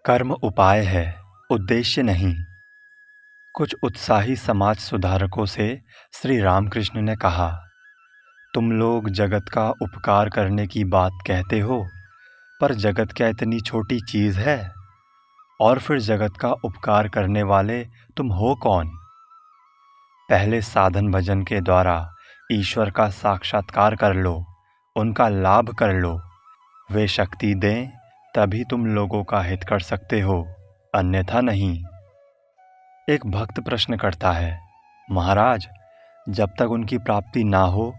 कर्म उपाय है, उद्देश्य नहीं। कुछ उत्साही समाज सुधारकों से श्री रामकृष्ण ने कहा, तुम लोग जगत का उपकार करने की बात कहते हो, पर जगत क्या इतनी छोटी चीज़ है? और फिर जगत का उपकार करने वाले तुम हो कौन? पहले साधन भजन के द्वारा ईश्वर का साक्षात्कार कर लो, उनका लाभ कर लो। वे शक्ति दें तभी तुम लोगों का हित कर सकते हो, अन्यथा नहीं। एक भक्त प्रश्न करता है, महाराज, जब तक उनकी प्राप्ति ना हो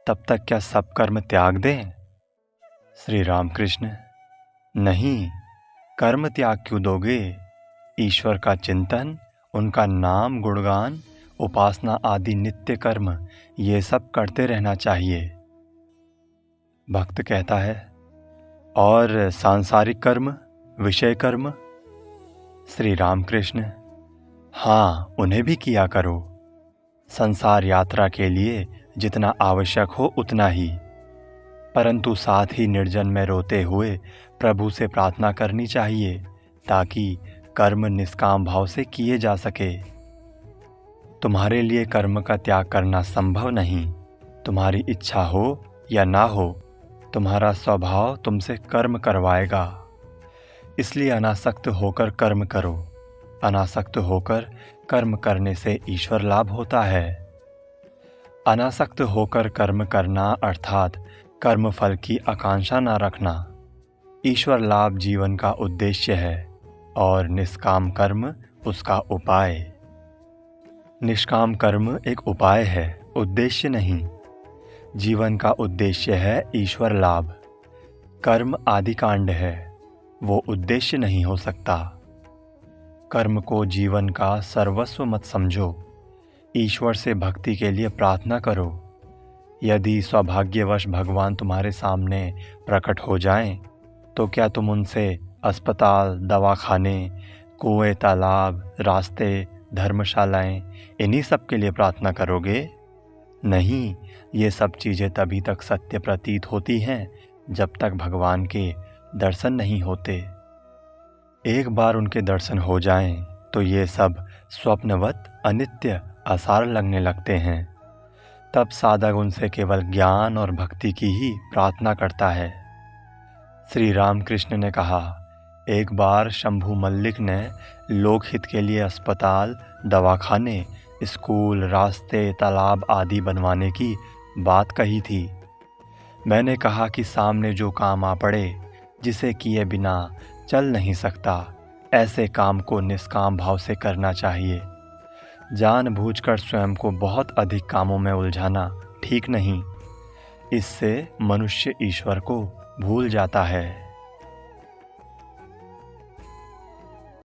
तब तक क्या सब कर्म त्याग दें? श्री रामकृष्ण, नहीं, कर्म त्याग क्यों दोगे? ईश्वर का चिंतन, उनका नाम गुणगान, उपासना आदि नित्य कर्म ये सब करते रहना चाहिए। भक्त कहता है, और सांसारिक कर्म, विषय कर्म? श्री रामकृष्ण, हाँ, उन्हें भी किया करो। संसार यात्रा के लिए जितना आवश्यक हो उतना ही, परंतु साथ ही निर्जन में रोते हुए प्रभु से प्रार्थना करनी चाहिए ताकि कर्म निष्काम भाव से किए जा सके। तुम्हारे लिए कर्म का त्याग करना संभव नहीं। तुम्हारी इच्छा हो या ना हो, तुम्हारा स्वभाव तुमसे कर्म करवाएगा। इसलिए अनासक्त होकर कर्म करो। अनासक्त होकर कर्म करने से ईश्वर लाभ होता है। अनासक्त होकर कर्म करना अर्थात कर्म फल की आकांक्षा न रखना। ईश्वर लाभ जीवन का उद्देश्य है और निष्काम कर्म उसका उपाय। निष्काम कर्म एक उपाय है, उद्देश्य नहीं। जीवन का उद्देश्य है ईश्वर लाभ। कर्म आदि कांड है, वो उद्देश्य नहीं हो सकता। कर्म को जीवन का सर्वस्व मत समझो। ईश्वर से भक्ति के लिए प्रार्थना करो। यदि सौभाग्यवश भगवान तुम्हारे सामने प्रकट हो जाएं, तो क्या तुम उनसे अस्पताल, दवाखाने, कुएं, तालाब, रास्ते, धर्मशालाएं इन्हीं सब के लिए प्रार्थना करोगे? नहीं, ये सब चीज़ें तभी तक सत्य प्रतीत होती हैं जब तक भगवान के दर्शन नहीं होते। एक बार उनके दर्शन हो जाएं, तो ये सब स्वप्नवत अनित्य आसार लगने लगते हैं। तब साधक उनसे केवल ज्ञान और भक्ति की ही प्रार्थना करता है। श्री रामकृष्ण ने कहा, एक बार शंभु मल्लिक ने लोकहित के लिए अस्पताल, दवाखाने, स्कूल, रास्ते, तालाब आदि बनवाने की बात कही थी। मैंने कहा कि सामने जो काम आ पड़े, जिसे किए बिना चल नहीं सकता, ऐसे काम को निष्काम भाव से करना चाहिए। जानबूझकर स्वयं को बहुत अधिक कामों में उलझाना ठीक नहीं। इससे मनुष्य ईश्वर को भूल जाता है।